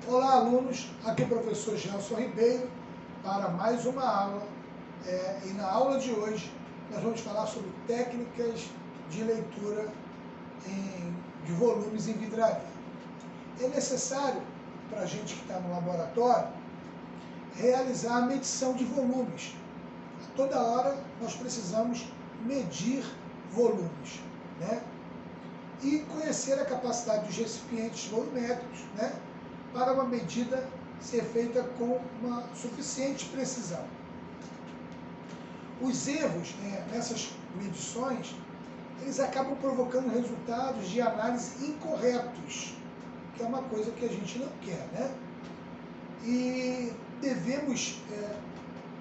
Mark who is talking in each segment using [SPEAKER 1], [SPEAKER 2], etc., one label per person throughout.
[SPEAKER 1] Olá, alunos, aqui é o professor Gelson Ribeiro para mais uma aula. E na aula de hoje nós vamos falar sobre técnicas de leitura de volumes em vidraria. É necessário para a gente que está no laboratório realizar a medição de volumes. A toda hora nós precisamos medir volumes, né? E conhecer a capacidade dos recipientes volumétricos, né? Para uma medida ser feita com uma suficiente precisão. Os erros nessas medições, eles acabam provocando resultados de análise incorretos, que é uma coisa que a gente não quer, né? E devemos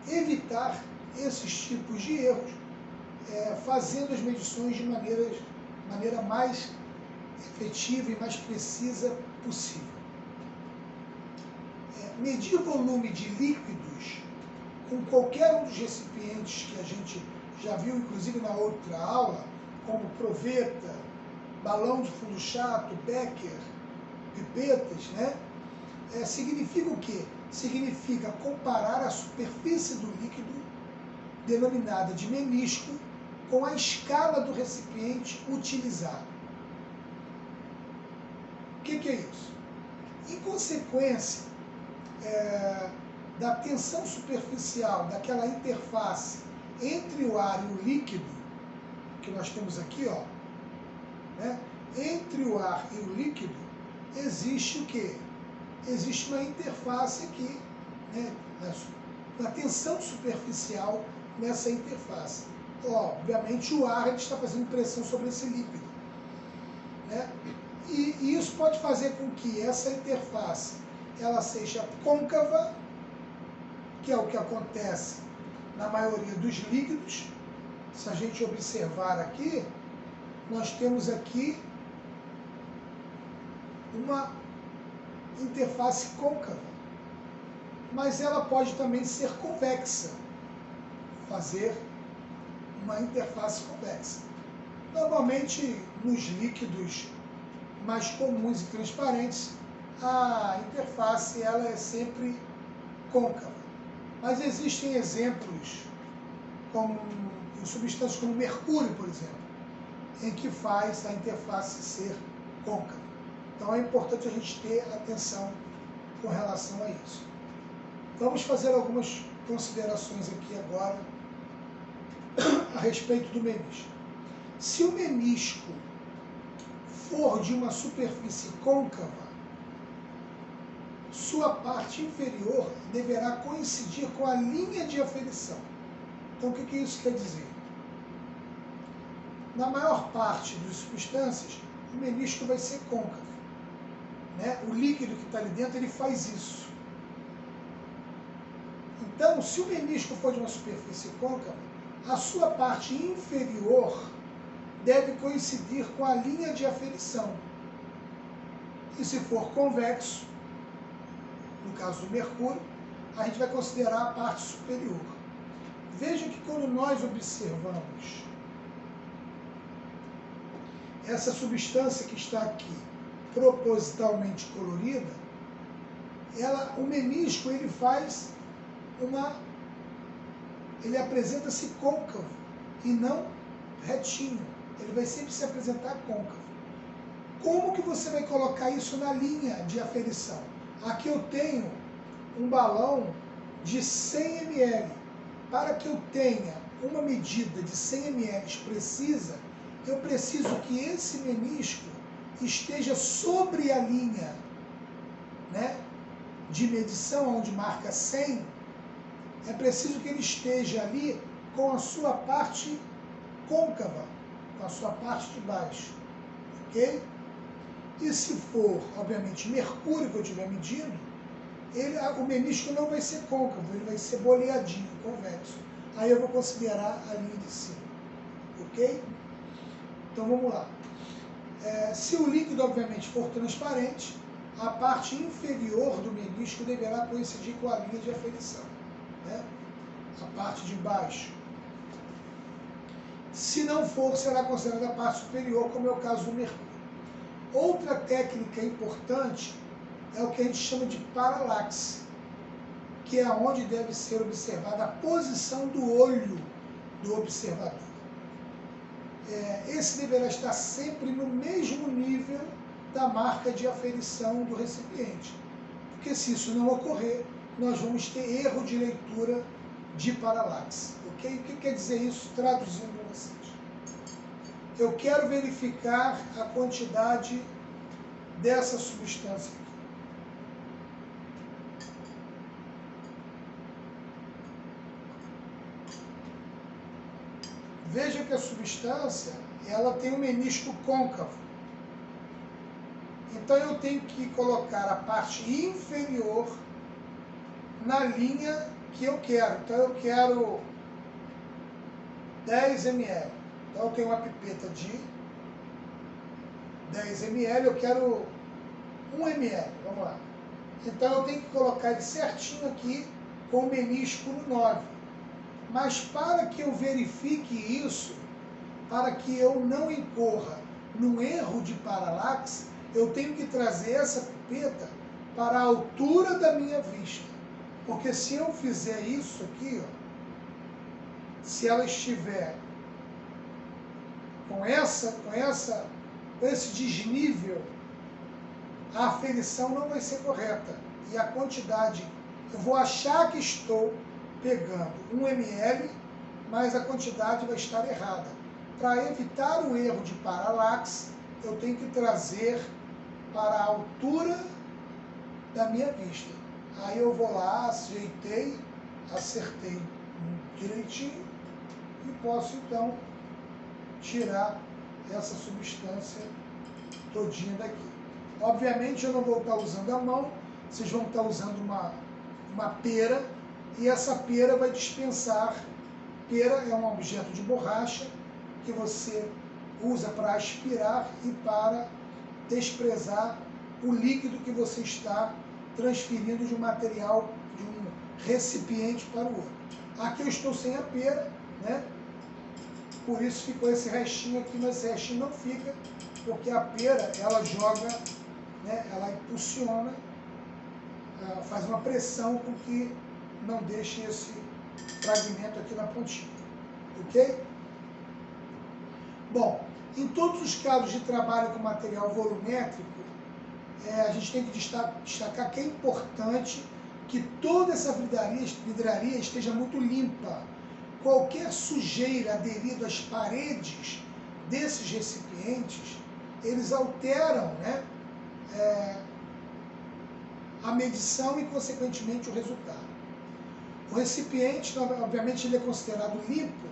[SPEAKER 1] evitar esses tipos de erros, fazendo as medições de maneira mais efetiva e mais precisa possível. Medir volume de líquidos com qualquer um dos recipientes que a gente já viu, inclusive na outra aula, como proveta, balão de fundo chato, becker, pipetas, né? Significa o quê? Significa comparar a superfície do líquido, denominada de menisco, com a escala do recipiente utilizado. O que é isso? Em consequência da tensão superficial daquela interface entre o ar e o líquido, que nós temos aqui, ó, né? Entre o ar e o líquido, existe o quê? Existe uma interface aqui, né? Uma tensão superficial nessa interface. Obviamente o ar está fazendo pressão sobre esse líquido, né? E isso pode fazer com que essa interface ela seja côncava, que é o que acontece na maioria dos líquidos. Se a gente observar aqui, nós temos aqui uma interface côncava, mas ela pode também ser convexa, fazer uma interface convexa. Normalmente, nos líquidos mais comuns e transparentes, a interface ela é sempre côncava. Mas existem exemplos em substâncias como mercúrio, por exemplo, em que faz a interface ser côncava. Então é importante a gente ter atenção com relação a isso. Vamos fazer algumas considerações aqui agora a respeito do menisco. Se o menisco for de uma superfície côncava, sua parte inferior deverá coincidir com a linha de aferição. Então, o que isso quer dizer? Na maior parte das substâncias, o menisco vai ser côncavo, né? O líquido que está ali dentro, ele faz isso. Então, se o menisco for de uma superfície côncava, a sua parte inferior deve coincidir com a linha de aferição. E se for convexo, no caso do mercúrio, a gente vai considerar a parte superior. Veja que quando nós observamos essa substância que está aqui, propositalmente colorida, o menisco ele apresenta-se côncavo e não retinho. Ele vai sempre se apresentar côncavo. Como que você vai colocar isso na linha de aferição? Aqui eu tenho um balão de 100 ml. Para que eu tenha uma medida de 100 ml precisa, eu preciso que esse menisco esteja sobre a linha, né, de medição, onde marca 100. É preciso que ele esteja ali com a sua parte côncava, com a sua parte de baixo, ok? E se for, obviamente, mercúrio que eu estiver medindo, o menisco não vai ser côncavo, ele vai ser boleadinho, convexo. Aí eu vou considerar a linha de cima, ok? Então vamos lá. Se o líquido, obviamente, for transparente, a parte inferior do menisco deverá coincidir com a linha de aferição, né? A parte de baixo. Se não for, será considerada a parte superior, como é o caso do mercúrio. Outra técnica importante é o que a gente chama de paralaxe, que é onde deve ser observada a posição do olho do observador. Esse deverá estar sempre no mesmo nível da marca de aferição do recipiente, porque se isso não ocorrer, nós vamos ter erro de leitura de paralaxe. Okay? O que quer dizer isso, traduzindo para vocês? Eu quero verificar a quantidade dessa substância aqui. Veja que a substância, ela tem um menisco côncavo. Então eu tenho que colocar a parte inferior na linha que eu quero. Então eu quero 10 ml. Então eu tenho uma pipeta de 10 ml, eu quero 1 ml. Vamos lá. Então eu tenho que colocar ele certinho aqui com o menisco no 9. Mas para que eu verifique isso, para que eu não incorra num erro de paralaxe, eu tenho que trazer essa pipeta para a altura da minha vista. Porque se eu fizer isso aqui, ó, se ela estiver com esse desnível, a aferição não vai ser correta. E a quantidade, eu vou achar que estou pegando 1 ml, mas a quantidade vai estar errada. Para evitar o erro de paralaxe, eu tenho que trazer para a altura da minha vista. Aí eu vou lá, acertei direitinho e posso então tirar essa substância todinha daqui. Obviamente eu não vou estar usando a mão, vocês vão estar usando uma pera, e essa pera vai dispensar. Pera é um objeto de borracha que você usa para aspirar e para desprezar o líquido que você está transferindo de um material, de um recipiente para o outro. Aqui eu estou sem a pera, né? Por isso ficou esse restinho aqui, mas esse restinho não fica, porque a pera, ela joga, né? Ela impulsiona, faz uma pressão com que não deixe esse fragmento aqui na pontinha. Ok? Bom, em todos os casos de trabalho com material volumétrico, a gente tem que destacar que é importante que toda essa vidraria esteja muito limpa. Qualquer sujeira aderida às paredes desses recipientes, eles alteram, né, a medição e, consequentemente, o resultado. O recipiente, obviamente, ele é considerado limpo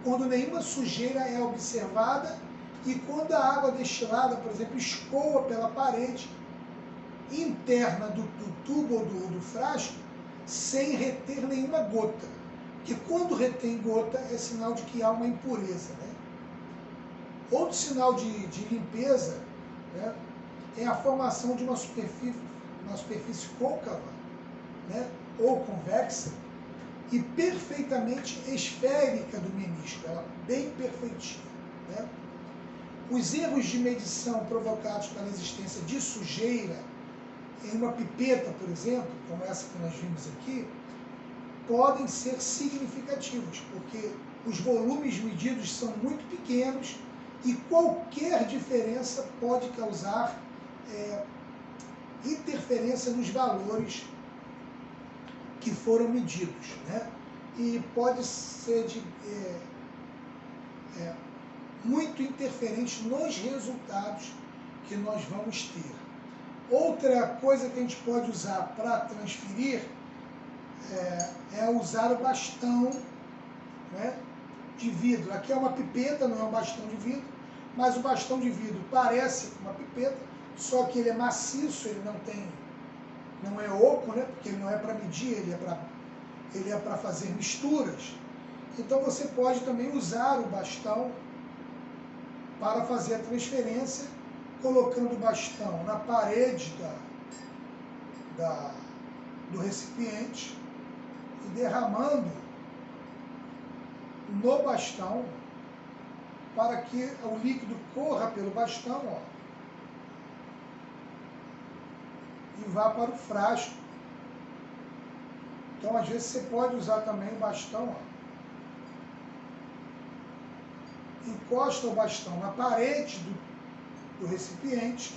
[SPEAKER 1] quando nenhuma sujeira é observada e quando a água destilada, por exemplo, escoa pela parede interna do tubo ou do frasco sem reter nenhuma gota. Porque quando retém gota é sinal de que há uma impureza, né? Outro sinal de limpeza, né, é a formação de uma superfície côncava, né, ou convexa e perfeitamente esférica do menisco, ela bem perfeitinha, né? Os erros de medição provocados pela existência de sujeira em uma pipeta, por exemplo, como essa que nós vimos aqui, podem ser significativos, porque os volumes medidos são muito pequenos e qualquer diferença pode causar interferência nos valores que foram medidos, né? E pode ser muito interferente nos resultados que nós vamos ter. Outra coisa que a gente pode usar para transferir é usar o bastão, né, de vidro. Aqui é uma pipeta, não é um bastão de vidro, mas o bastão de vidro parece uma pipeta, só que ele é maciço, ele não é oco, né, porque ele não é para medir, ele é para fazer misturas. Então você pode também usar o bastão para fazer a transferência, colocando o bastão na parede do recipiente e derramando no bastão para que o líquido corra pelo bastão, ó, e vá para o frasco. Então, às vezes, você pode usar também o bastão, ó. Encosta o bastão na parede do recipiente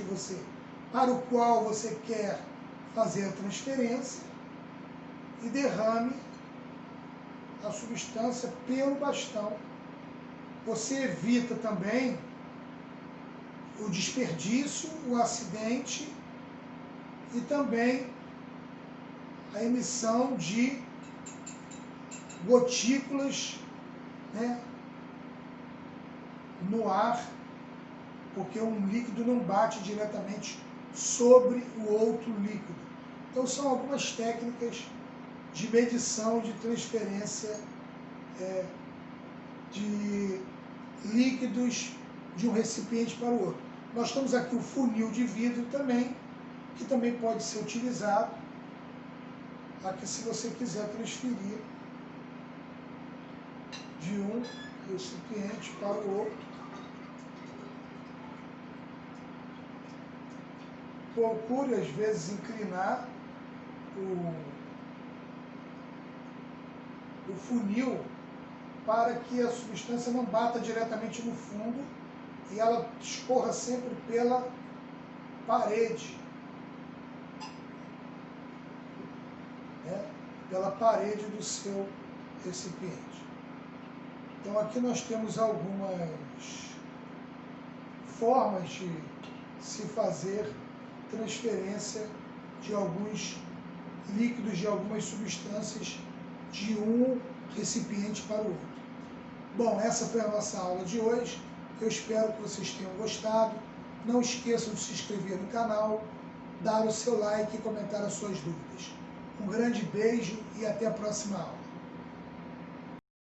[SPEAKER 1] para o qual você quer fazer a transferência e derrame a substância pelo bastão. Você evita também o desperdício, o acidente e também a emissão de gotículas, né, no ar, porque um líquido não bate diretamente sobre o outro líquido. Então são algumas técnicas de medição de transferência de líquidos de um recipiente para o outro. Nós temos aqui o funil de vidro também, que também pode ser utilizado aqui se você quiser transferir de um recipiente para o outro. Procure às vezes inclinar o funil para que a substância não bata diretamente no fundo e ela escorra sempre pela parede, né? Pela parede do seu recipiente. Então aqui nós temos algumas formas de se fazer transferência de alguns líquidos, de algumas substâncias de um recipiente para o outro. Bom, essa foi a nossa aula de hoje. Eu espero que vocês tenham gostado. Não esqueçam de se inscrever no canal, dar o seu like e comentar as suas dúvidas. Um grande beijo e até a próxima aula.